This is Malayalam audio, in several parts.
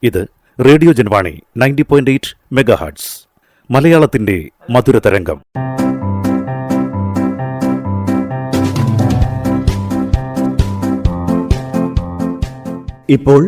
ഇത് റേഡിയോ ജൻവാണി 90.8 മെഗാഹെർട്സ് മലയാളത്തിന്റെ മധുരതരംഗം. ഇപ്പോൾ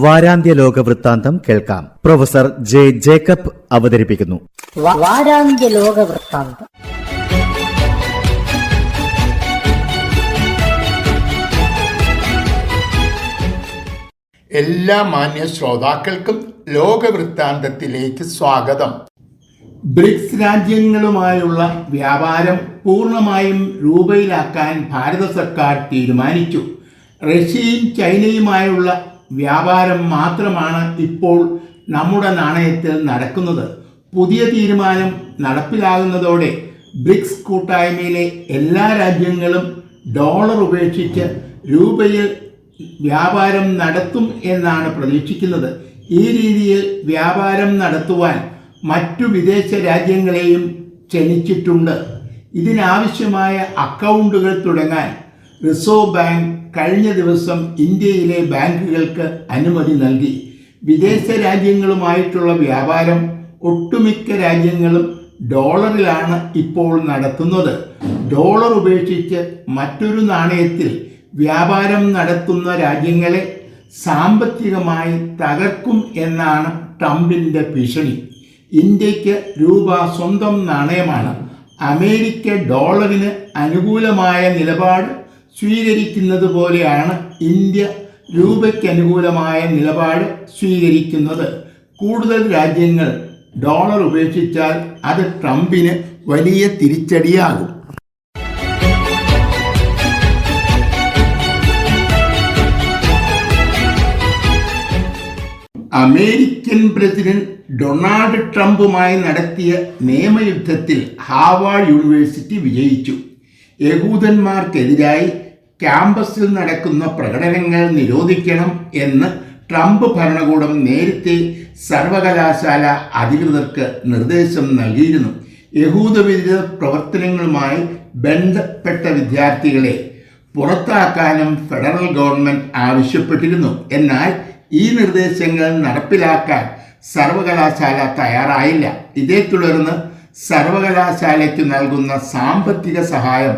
വാരാന്ത്യ ലോക വൃത്താന്തം കേൾക്കാം. പ്രൊഫസർ ജെ ജേക്കബ് അവതരിപ്പിക്കുന്നു. വാരാന്ത്യ ലോക വൃത്താന്തം. എല്ലാ മാന്യ ശ്രോതാക്കൾക്കും ലോകവൃത്താന്തത്തിലേക്ക് സ്വാഗതം. ബ്രിക്സ് രാജ്യങ്ങളുമായുള്ള വ്യാപാരം പൂർണ്ണമായും രൂപയിലാക്കാൻ ഭാരത സർക്കാർ തീരുമാനിച്ചു. റഷ്യയും ചൈനയുമായുള്ള വ്യാപാരം മാത്രമാണ് ഇപ്പോൾ നമ്മുടെ നാണയത്തിൽ നടക്കുന്നത്. പുതിയ തീരുമാനം നടപ്പിലാകുന്നതോടെ ബ്രിക്സ് കൂട്ടായ്മയിലെ എല്ലാ രാജ്യങ്ങളും ഡോളർ ഉപേക്ഷിച്ച് രൂപയിൽ വ്യാപാരം നടത്തും എന്നാണ് പ്രതീക്ഷിക്കുന്നത്. ഈ രീതിയിൽ വ്യാപാരം നടത്തുവാൻ മറ്റു വിദേശ രാജ്യങ്ങളെയും ക്ഷണിച്ചിട്ടുണ്ട്. ഇതിനാവശ്യമായ അക്കൗണ്ടുകൾ തുടങ്ങാൻ റിസർവ് ബാങ്ക് കഴിഞ്ഞ ദിവസം ഇന്ത്യയിലെ ബാങ്കുകൾക്ക് അനുമതി നൽകി. വിദേശ രാജ്യങ്ങളുമായിട്ടുള്ള വ്യാപാരം ഒട്ടുമിക്ക രാജ്യങ്ങളും ഡോളറിലാണ് ഇപ്പോൾ നടത്തുന്നത്. ഡോളർ ഉപേക്ഷിച്ച് മറ്റൊരു നാണയത്തിൽ വ്യാപാരം നടത്തുന്ന രാജ്യങ്ങളെ സാമ്പത്തികമായി തകർക്കും എന്നാണ് ട്രംപിൻ്റെ ഭീഷണി. ഇന്ത്യക്ക് രൂപ സ്വന്തം നാണയമാണ്. അമേരിക്ക ഡോളറിന് അനുകൂലമായ നിലപാട് സ്വീകരിക്കുന്നത് പോലെയാണ് ഇന്ത്യ രൂപയ്ക്ക് അനുകൂലമായ നിലപാട് സ്വീകരിക്കുന്നത്. കൂടുതൽ രാജ്യങ്ങൾ ഡോളർ ഉപേക്ഷിച്ചാൽ അത് ട്രംപിന് വലിയ തിരിച്ചടിയാകും. അമേരിക്കൻ പ്രസിഡന്റ് ഡൊണാൾഡ് ട്രംപുമായി നടത്തിയ നിയമയുദ്ധത്തിൽ ഹാർവാർഡ് യൂണിവേഴ്സിറ്റി വിജയിച്ചു. യഹൂദന്മാർക്കെതിരായി ക്യാമ്പസിൽ നടക്കുന്ന പ്രകടനങ്ങൾ നിരോധിക്കണം എന്ന് ട്രംപ് ഭരണകൂടം നേരത്തെ സർവകലാശാല അധികൃതർക്ക് നിർദ്ദേശം നൽകിയിരുന്നു. യഹൂദവിരുദ്ധ പ്രവർത്തനങ്ങളുമായി ബന്ധപ്പെട്ട വിദ്യാർത്ഥികളെ പുറത്താക്കാനും ഫെഡറൽ ഗവൺമെന്റ് ആവശ്യപ്പെട്ടിരുന്നു. എന്നാൽ ഈ നിർദ്ദേശങ്ങൾ നടപ്പിലാക്കാൻ സർവകലാശാല തയ്യാറായില്ല. ഇതേ തുടർന്ന് സർവകലാശാലയ്ക്ക് നൽകുന്ന സാമ്പത്തിക സഹായം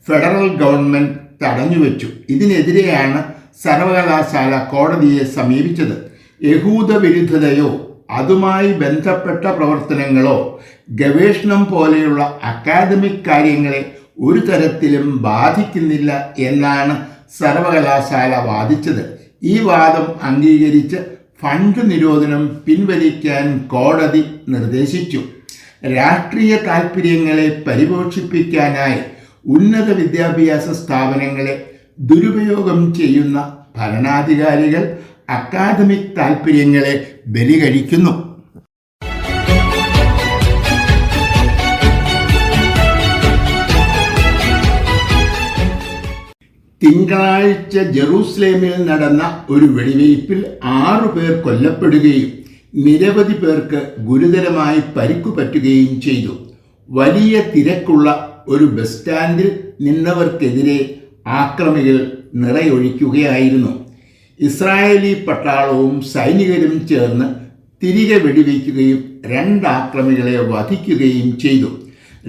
ഫെഡറൽ ഗവൺമെന്റ് തടഞ്ഞുവെച്ചു. ഇതിനെതിരെയാണ് സർവകലാശാല കോടതിയെ സമീപിച്ചത്. യഹൂദ വിരുദ്ധതയോ അതുമായി ബന്ധപ്പെട്ട പ്രവർത്തനങ്ങളോ ഗവേഷണം പോലെയുള്ള അക്കാദമിക് കാര്യങ്ങളെ ഒരു തരത്തിലും ബാധിക്കുന്നില്ല എന്നാണ് സർവകലാശാല വാദിച്ചത്. ഈ വാദം അംഗീകരിച്ച് ഫണ്ട് നിരോധനം പിൻവലിക്കാൻ കോടതി നിർദ്ദേശിച്ചു. രാഷ്ട്രീയ താൽപ്പര്യങ്ങളെ പരിപോഷിപ്പിക്കാനായി ഉന്നത വിദ്യാഭ്യാസ സ്ഥാപനങ്ങളെ ദുരുപയോഗം ചെയ്യുന്ന ഭരണാധികാരികൾ അക്കാദമിക് താൽപ്പര്യങ്ങളെ ബലികഴിക്കുന്നു. തിങ്കളാഴ്ച ജെറൂസലേമിൽ നടന്ന ഒരു വെടിവയ്പിൽ 6 പേർ കൊല്ലപ്പെടുകയും നിരവധി പേർക്ക് ഗുരുതരമായി പരിക്കു പറ്റുകയും ചെയ്തു. വലിയ തിരക്കുള്ള ഒരു ബസ് സ്റ്റാൻഡിൽ നിന്നവർക്കെതിരെ ആക്രമികൾ നിറയൊഴിക്കുകയായിരുന്നു. ഇസ്രായേലി പട്ടാളവും സൈനികരും ചേർന്ന് തിരികെ വെടിവയ്ക്കുകയും 2 ആക്രമികളെ വധിക്കുകയും ചെയ്തു.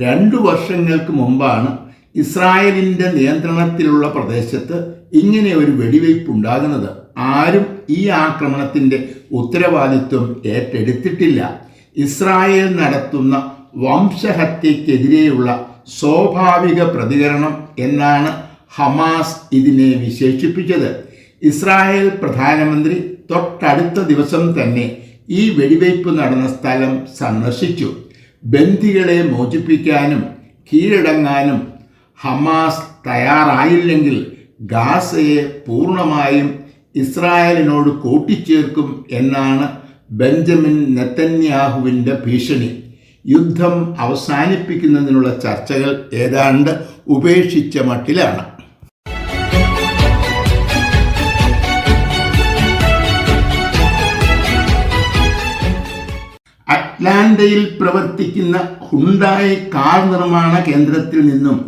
2 വർഷങ്ങൾക്ക് മുമ്പാണ് ഇസ്രായേലിൻ്റെ നിയന്ത്രണത്തിലുള്ള പ്രദേശത്ത് ഇങ്ങനെ ഒരു വെടിവയ്പ് ഉണ്ടാകുന്നത്. ആരും ഈ ആക്രമണത്തിൻ്റെ ഉത്തരവാദിത്വം ഏറ്റെടുത്തിട്ടില്ല. ഇസ്രായേൽ നടത്തുന്ന വംശഹത്യക്കെതിരെയുള്ള സ്വാഭാവിക പ്രതികരണം എന്നാണ് ഹമാസ് ഇതിനെ വിശേഷിപ്പിച്ചത്. ഇസ്രായേൽ പ്രധാനമന്ത്രി തൊട്ടടുത്ത ദിവസം തന്നെ ഈ വെടിവയ്പ് നടന്ന സ്ഥലം സന്ദർശിച്ചു. ബന്ദികളെ മോചിപ്പിക്കാനും കീഴടങ്ങാനും ഹമാസ് തയ്യാറായില്ലെങ്കിൽ ഗാസയെ പൂർണ്ണമായും ഇസ്രായേലിനോട് കൂട്ടിച്ചേർക്കും എന്നാണ് ബെഞ്ചമിൻ നെതന്യാഹുവിൻ്റെ ഭീഷണി. യുദ്ധം അവസാനിപ്പിക്കുന്നതിനുള്ള ചർച്ചകൾ ഏതാണ്ട് ഉപേക്ഷിച്ച മട്ടിലാണ്. അറ്റ്ലാന്റയിൽ പ്രവർത്തിക്കുന്ന ഹുണ്ടായി കാർ നിർമ്മാണ കേന്ദ്രത്തിൽ നിന്നും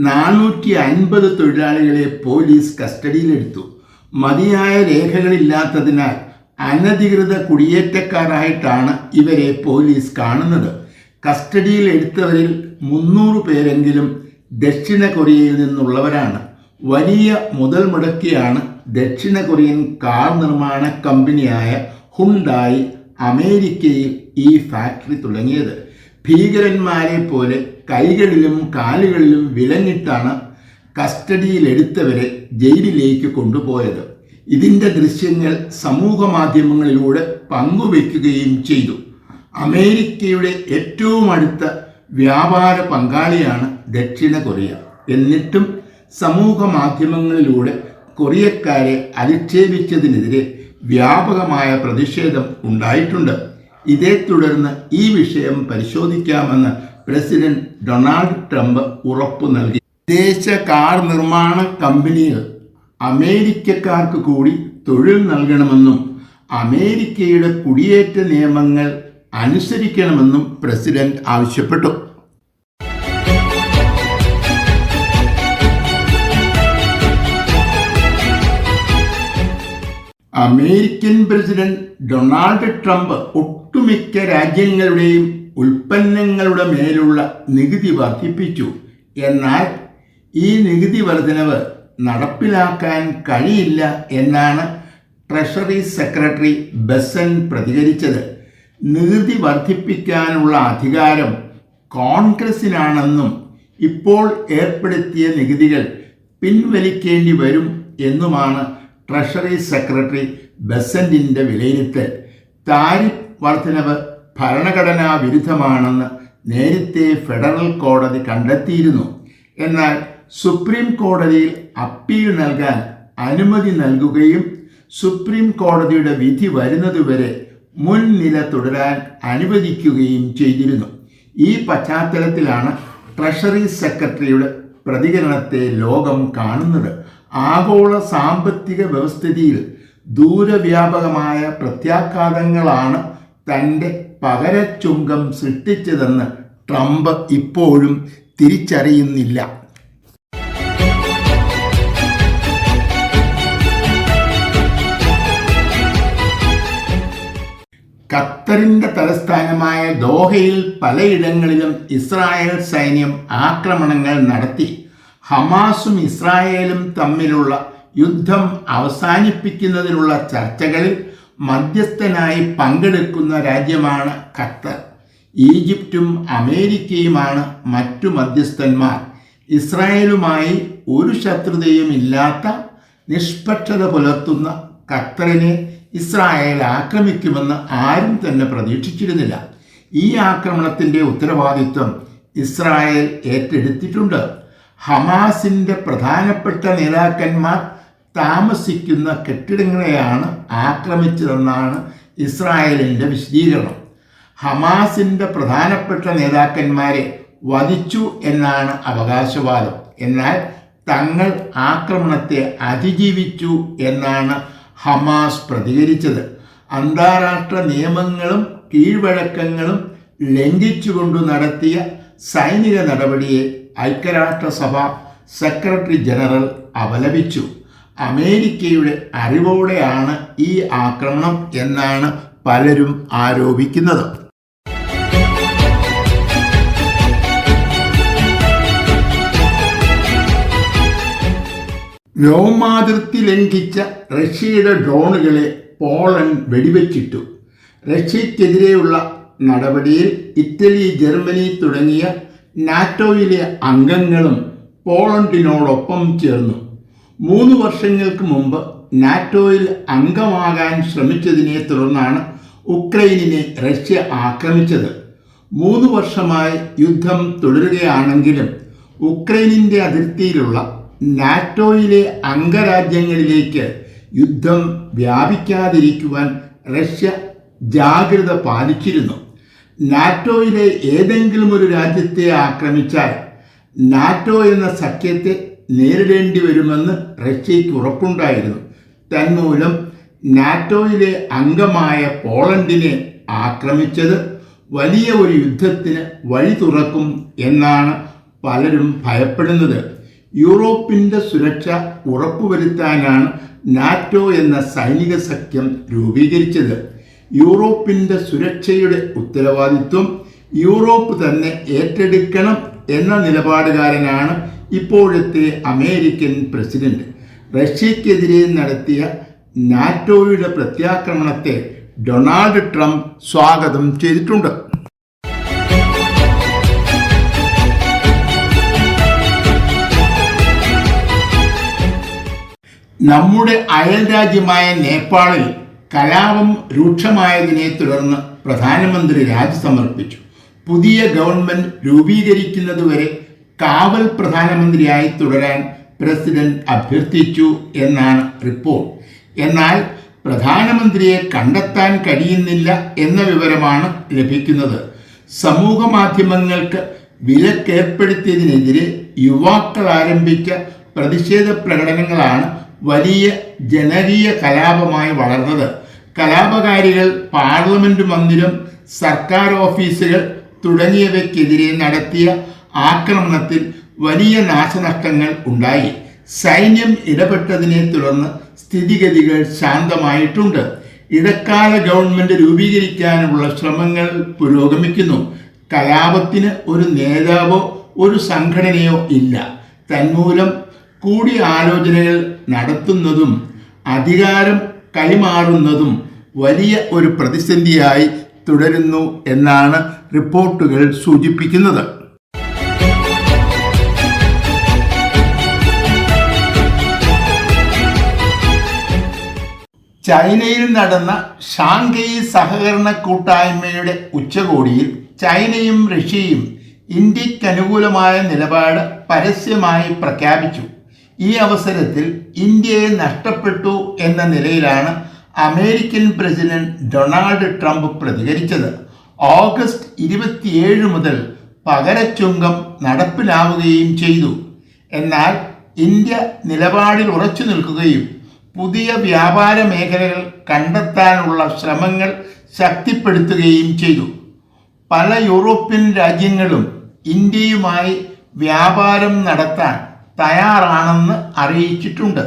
450 തൊഴിലാളികളെ പോലീസ് കസ്റ്റഡിയിലെടുത്തു. മതിയായ രേഖകളില്ലാത്തതിനാൽ അനധികൃത കുടിയേറ്റക്കാരായിട്ടാണ് ഇവരെ പോലീസ് കാണുന്നത്. കസ്റ്റഡിയിൽ എടുത്തവരിൽ 300 പേരെങ്കിലും ദക്ഷിണ കൊറിയയിൽ നിന്നുള്ളവരാണ്. വലിയ മുതൽ മുടക്കിയാണ് ദക്ഷിണ കൊറിയൻ കാർ നിർമ്മാണ കമ്പനിയായ ഹുണ്ടായി അമേരിക്കയിൽ ഈ ഫാക്ടറി തുടങ്ങിയത്. ഭീകരന്മാരെ പോലെ കൈകളിലും കാലുകളിലും വിലങ്ങിട്ടാണ് കസ്റ്റഡിയിലെടുത്തവരെ ജയിലിലേക്ക് കൊണ്ടുപോയത്. ഇതിൻ്റെ ദൃശ്യങ്ങൾ സമൂഹ മാധ്യമങ്ങളിലൂടെ പങ്കുവയ്ക്കുകയും ചെയ്തു. അമേരിക്കയുടെ ഏറ്റവും അടുത്ത വ്യാപാര പങ്കാളിയാണ് ദക്ഷിണ കൊറിയ. എന്നിട്ടും സമൂഹ മാധ്യമങ്ങളിലൂടെ കൊറിയക്കാരെ അധിക്ഷേപിച്ചതിനെതിരെ വ്യാപകമായ പ്രതിഷേധം ഉണ്ടായിട്ടുണ്ട്. ഇതേ തുടർന്ന് ഈ വിഷയം പരിശോധിക്കാമെന്ന് പ്രസിഡന്റ് ഡൊണാൾഡ് ട്രംപ് ഉറപ്പു നൽകി. വിദേശ കാർ നിർമ്മാണ കമ്പനികൾ അമേരിക്കക്കാർക്ക് കൂടി തൊഴിൽ നൽകണമെന്നും അമേരിക്കയുടെ കുടിയേറ്റ നിയമങ്ങൾ അനുസരിക്കണമെന്നും പ്രസിഡന്റ് ആവശ്യപ്പെട്ടു. അമേരിക്കൻ പ്രസിഡന്റ് ഡൊണാൾഡ് ട്രംപ് ഒട്ടുമിക്ക രാജ്യങ്ങളുടെയും ഉൽപ്പന്നങ്ങളുടെ മേലുള്ള നികുതി വർദ്ധിപ്പിച്ചു. എന്നാൽ ഈ നികുതി വർധനവ് നടപ്പിലാക്കാൻ കഴിയില്ല എന്നാണ് ട്രഷറി സെക്രട്ടറി ബെസൻ പ്രതികരിച്ചത്. നികുതി വർദ്ധിപ്പിക്കാനുള്ള അധികാരം കോൺഗ്രസിനാണെന്നും ഇപ്പോൾ ഏർപ്പെടുത്തിയ നികുതികൾ പിൻവലിക്കേണ്ടി വരും എന്നുമാണ് ട്രഷറി സെക്രട്ടറി ബെസന്റിൻ്റെ വിലയിരുത്തൽ. താരിഫ് വർധനവ് ഭരണഘടനാ വിരുദ്ധമാണെന്ന് നേരത്തെ ഫെഡറൽ കോടതി കണ്ടെത്തിയിരുന്നു. എന്നാൽ സുപ്രീം കോടതിയിൽ അപ്പീൽ നൽകാൻ അനുമതി നൽകുകയും സുപ്രീം കോടതിയുടെ വിധി വരുന്നതുവരെ മുൻനില തുടരാൻ അനുവദിക്കുകയും ചെയ്തിരുന്നു. ഈ പശ്ചാത്തലത്തിലാണ് ട്രഷറി സെക്രട്ടറിയുടെ പ്രതികരണത്തെ ലോകം കാണുന്നത്. ആഗോള സാമ്പത്തിക വ്യവസ്ഥിതിയിൽ ദൂരവ്യാപകമായ പ്രത്യാഘാതങ്ങളാണ് തൻ്റെ പകരച്ചുങ്കം സൃഷ്ടിച്ചതെന്ന് ട്രംപ് ഇപ്പോഴും തിരിച്ചറിയുന്നില്ല. ഖത്തറിൻ്റെ തലസ്ഥാനമായ ദോഹയിൽ പലയിടങ്ങളിലും ഇസ്രായേൽ സൈന്യം ആക്രമണങ്ങൾ നടത്തി. ഹമാസും ഇസ്രായേലും തമ്മിലുള്ള യുദ്ധം അവസാനിപ്പിക്കുന്നതിനുള്ള ചർച്ചകളിൽ മധ്യസ്ഥനായി പങ്കെടുക്കുന്ന രാജ്യമാണ് ഖത്തർ. ഈജിപ്തും അമേരിക്കയുമാണ് മറ്റു മധ്യസ്ഥന്മാർ. ഇസ്രായേലുമായി ഒരു ശത്രുതയുമില്ലാത്ത നിഷ്പക്ഷത പുലർത്തുന്ന ഖത്തറിനെ ഇസ്രായേൽ ആക്രമിക്കുമെന്ന് ആരും തന്നെ പ്രതീക്ഷിച്ചിരുന്നില്ല. ഈ ആക്രമണത്തിൻ്റെ ഉത്തരവാദിത്വം ഇസ്രായേൽ ഏറ്റെടുത്തിട്ടുണ്ട്. ഹമാസിൻ്റെ പ്രധാനപ്പെട്ട നേതാക്കന്മാർ താമസിക്കുന്ന കെട്ടിടങ്ങളെയാണ് ആക്രമിച്ചതെന്നാണ് ഇസ്രായേലിൻ്റെ വിശദീകരണം. ഹമാസിൻ്റെ പ്രധാനപ്പെട്ട നേതാക്കന്മാരെ വധിച്ചു എന്നാണ് അവകാശവാദം. എന്നാൽ തങ്ങൾ ആക്രമണത്തെ അതിജീവിച്ചു എന്നാണ് ഹമാസ് പ്രതികരിച്ചത്. അന്താരാഷ്ട്ര നിയമങ്ങളും കീഴ്വഴക്കങ്ങളും ലംഘിച്ചുകൊണ്ട് നടത്തിയ സൈനിക നടപടിയെ ഐക്യരാഷ്ട്രസഭ സെക്രട്ടറി ജനറൽ അപലപിച്ചു. അമേരിക്കയുടെ അറിവോടെയാണ് ഈ ആക്രമണം എന്നാണ് പലരും ആരോപിക്കുന്നത്. വ്യോമാതിർത്തി ലംഘിച്ച റഷ്യയുടെ ഡ്രോണുകളെ പോളണ്ട് വെടിവെച്ചിട്ടു. റഷ്യക്കെതിരെയുള്ള നടപടിയിൽ ഇറ്റലി, ജർമ്മനി തുടങ്ങിയ നാറ്റോയിലെ അംഗങ്ങളും പോളണ്ടിനോടൊപ്പം ചേർന്നു. 3 വർഷങ്ങൾക്ക് മുമ്പ് നാറ്റോയിൽ അംഗമാകാൻ ശ്രമിച്ചതിനെ തുടർന്നാണ് ഉക്രൈനിനെ റഷ്യ ആക്രമിച്ചത്. 3 വർഷമായി യുദ്ധം തുടരുകയാണെങ്കിലും ഉക്രൈനിൻ്റെ അതിർത്തിയിലുള്ള നാറ്റോയിലെ അംഗരാജ്യങ്ങളിലേക്ക് യുദ്ധം വ്യാപിക്കാതിരിക്കുവാൻ റഷ്യ ജാഗ്രത പാലിച്ചിരുന്നു. നാറ്റോയിലെ ഏതെങ്കിലും ഒരു രാജ്യത്തെ ആക്രമിച്ചാൽ നാറ്റോ എന്ന സഖ്യത്തെ നേരിടേണ്ടി വരുമെന്ന് റഷ്യയ്ക്ക് ഉറപ്പുണ്ടായിരുന്നു. തന്മൂലം നാറ്റോയിലെ അംഗമായ പോളണ്ടിനെ ആക്രമിച്ചത് വലിയ ഒരു യുദ്ധത്തിന് വഴി തുറക്കും എന്നാണ് പലരും ഭയപ്പെടുന്നത്. യൂറോപ്പിൻ്റെ സുരക്ഷ ഉറപ്പുവരുത്താനാണ് നാറ്റോ എന്ന സൈനിക സഖ്യം രൂപീകരിച്ചത്. യൂറോപ്പിൻ്റെ സുരക്ഷയുടെ ഉത്തരവാദിത്വം യൂറോപ്പ് തന്നെ ഏറ്റെടുക്കണം എന്ന നിലപാടുകാരനാണ് ഇപ്പോഴത്തെ അമേരിക്കൻ പ്രസിഡന്റ്. റഷ്യക്കെതിരെ നടത്തിയ നാറ്റോയുടെ പ്രത്യാക്രമണത്തെ ഡൊണാൾഡ് ട്രംപ് സ്വാഗതം ചെയ്തിട്ടുണ്ട്. നമ്മുടെ അയൽ രാജ്യമായ നേപ്പാളിൽ കലാപം രൂക്ഷമായതിനെ തുടർന്ന് പ്രധാനമന്ത്രി രാജി സമർപ്പിച്ചു. പുതിയ ഗവൺമെന്റ് രൂപീകരിക്കുന്നതുവരെ കാവൽ പ്രധാനമന്ത്രിയായി തുടരാൻ പ്രസിഡന്റ് അഭ്യർത്ഥിച്ചു എന്നാണ് റിപ്പോർട്ട്. എന്നാൽ പ്രധാനമന്ത്രിയെ കണ്ടെത്താൻ കഴിയുന്നില്ല എന്ന വിവരമാണ് ലഭിക്കുന്നത്. സമൂഹ മാധ്യമങ്ങൾക്ക് വിലക്കേർപ്പെടുത്തിയതിനെതിരെ യുവാക്കൾ ആരംഭിച്ച പ്രതിഷേധ പ്രകടനങ്ങളാണ് വലിയ ജനകീയ കലാപമായി വളർന്നത്. കലാപകാരികൾ പാർലമെന്റ് മന്ദിരം, സർക്കാർ ഓഫീസുകൾ തുടങ്ങിയവയ്ക്കെതിരെ നടത്തിയ ആക്രമണത്തിൽ വലിയ നാശനഷ്ടങ്ങൾ ഉണ്ടായി. സൈന്യം ഇടപെട്ടതിനെ തുടർന്ന് സ്ഥിതിഗതികൾ ശാന്തമായിട്ടുണ്ട്. ഇടക്കാല ഗവൺമെന്റ് രൂപീകരിക്കാനുള്ള ശ്രമങ്ങൾ പുരോഗമിക്കുന്നു. കലാപത്തിന് ഒരു നേതാവോ ഒരു സംഘടനയോ ഇല്ല. തന്മൂലം കൂടിയാലോചനകൾ നടത്തുന്നതും അധികാരം കൈമാറുന്നതും വലിയ ഒരു പ്രതിസന്ധിയായി തുടരുന്നു എന്നാണ് റിപ്പോർട്ടുകൾ സൂചിപ്പിക്കുന്നത്. ചൈനയിൽ നടന്ന ഷാങ്ഹൈ സഹകരണ കൂട്ടായ്മയുടെ ഉച്ചകോടിയിൽ ചൈനയും റഷ്യയും ഇന്ത്യക്ക് അനുകൂലമായ നിലപാട് പരസ്യമായി പ്രഖ്യാപിച്ചു. ഈ അവസരത്തിൽ ഇന്ത്യയെ നഷ്ടപ്പെട്ടു എന്ന നിലയിലാണ് അമേരിക്കൻ പ്രസിഡന്റ് ഡൊണാൾഡ് ട്രംപ് പ്രതികരിച്ചത്. ഓഗസ്റ്റ് 27 മുതൽ പകരച്ചുങ്കം നടപ്പിലാവുകയും ചെയ്തു. എന്നാൽ ഇന്ത്യ നിലപാടിൽ ഉറച്ചു നിൽക്കുകയും പുതിയ വ്യാപാര മേഖലകൾ കണ്ടെത്താനുള്ള ശ്രമങ്ങൾ ശക്തിപ്പെടുത്തുകയും ചെയ്തു. പല യൂറോപ്യൻ രാജ്യങ്ങളും ഇന്ത്യയുമായി വ്യാപാരം നടത്താൻ തയ്യാറാണെന്ന് അറിയിച്ചിട്ടുണ്ട്.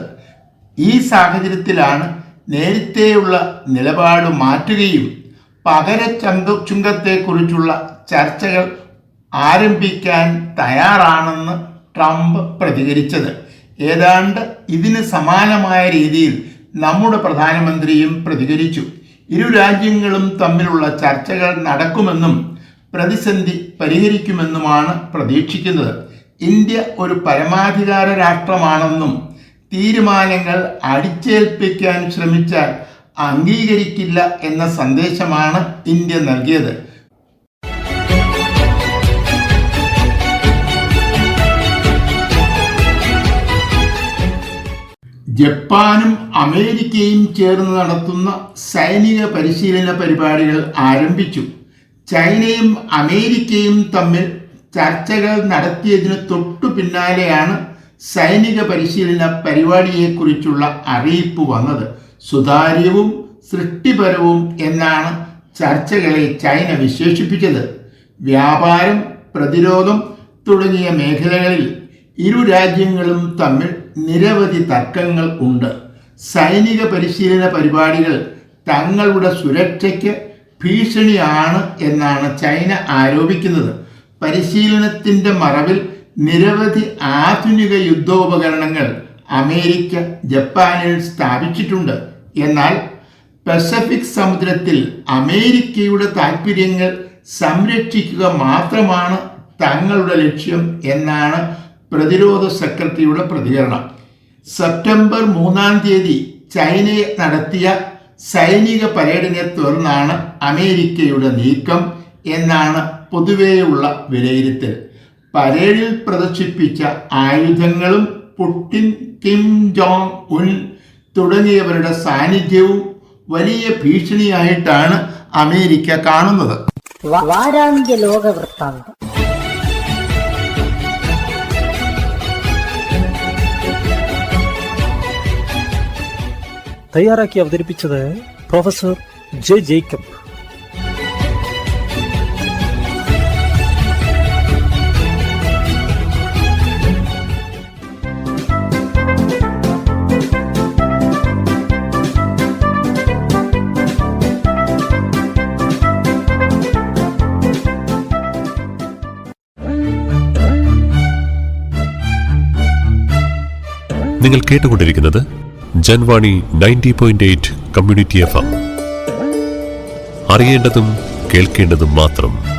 ഈ സാഹചര്യത്തിലാണ് നേരത്തെയുള്ള നിലപാട് മാറ്റുകയും ചുങ്കത്തെക്കുറിച്ചുള്ള ചർച്ചകൾ ആരംഭിക്കാൻ തയ്യാറാണെന്ന് ട്രംപ് പ്രതികരിച്ചത്. ഏതാണ്ട് ഇതിന് സമാനമായ രീതിയിൽ നമ്മുടെ പ്രധാനമന്ത്രിയും പ്രതികരിച്ചു. ഇരു രാജ്യങ്ങളും തമ്മിലുള്ള ചർച്ചകൾ നടക്കുമെന്നും പ്രതിസന്ധി പരിഹരിക്കുമെന്നുമാണ് പ്രതീക്ഷിക്കുന്നത്. ഇന്ത്യ ഒരു പരമാധികാര രാഷ്ട്രമാണെന്നും തീരുമാനങ്ങൾ അടിച്ചേൽപ്പിക്കാൻ ശ്രമിച്ചാൽ അംഗീകരിക്കില്ല എന്ന സന്ദേശമാണ് ഇന്ത്യ നൽകിയത്. ജപ്പാനും അമേരിക്കയും ചേർന്ന് നടത്തുന്ന സൈനിക പരിശീലന പരിപാടികൾ ആരംഭിച്ചു. ചൈനയും അമേരിക്കയും തമ്മിൽ ചർച്ചകൾ നടത്തിയതിന് തൊട്ടു പിന്നാലെയാണ് സൈനിക പരിശീലന പരിപാടിയെക്കുറിച്ചുള്ള അറിയിപ്പ് വന്നത്. സുതാര്യവും സൃഷ്ടിപരവും എന്നാണ് ചർച്ചകളെ ചൈന വിശേഷിപ്പിച്ചത്. വ്യാപാരം, പ്രതിരോധം തുടങ്ങിയ മേഖലകളിൽ ഇരു രാജ്യങ്ങളും തമ്മിൽ നിരവധി തർക്കങ്ങൾ ഉണ്ട്. സൈനിക പരിശീലന പരിപാടികൾ തങ്ങളുടെ സുരക്ഷയ്ക്ക് ഭീഷണിയാണ് എന്നാണ് ചൈന ആരോപിക്കുന്നത്. പരിശീലനത്തിൻ്റെ മറവിൽ നിരവധി ആധുനിക യുദ്ധോപകരണങ്ങൾ അമേരിക്ക ജപ്പാനിൽ സ്ഥാപിച്ചിട്ടുണ്ട്. എന്നാൽ പസഫിക് സമുദ്രത്തിൽ അമേരിക്കയുടെ താൽപ്പര്യങ്ങൾ സംരക്ഷിക്കുക മാത്രമാണ് തങ്ങളുടെ ലക്ഷ്യം എന്നാണ് പ്രതിരോധ സെക്രട്ടറിയുടെ പ്രതികരണം. സെപ്റ്റംബർ 3 ചൈനയെ നടത്തിയ സൈനിക പരേഡിനെ തുടർന്നാണ് അമേരിക്കയുടെ നീക്കം എന്നാണ് പൊതുവെയുള്ള വിലയിരുത്തൽ. പരേഡിൽ പ്രദർശിപ്പിച്ച ആയുധങ്ങളും പുടിൻ, കിം ജോങ് ഉൻ തുടങ്ങിയവരുടെ സാന്നിധ്യവും വലിയ ഭീഷണിയായിട്ടാണ് അമേരിക്ക കാണുന്നത്. വാരാന്ത്യ ലോക വൃത്താന്തം. തയ്യാറാക്കി അവതരിപ്പിച്ചത് പ്രൊഫസർ ജെ ജേക്കബ്. നിങ്ങൾ കേട്ടുകൊണ്ടിരിക്കുന്നത് ജൻവാണി 90.8 കമ്മ്യൂണിറ്റി FM. അറിയേണ്ടതും കേൾക്കേണ്ടതും മാത്രം.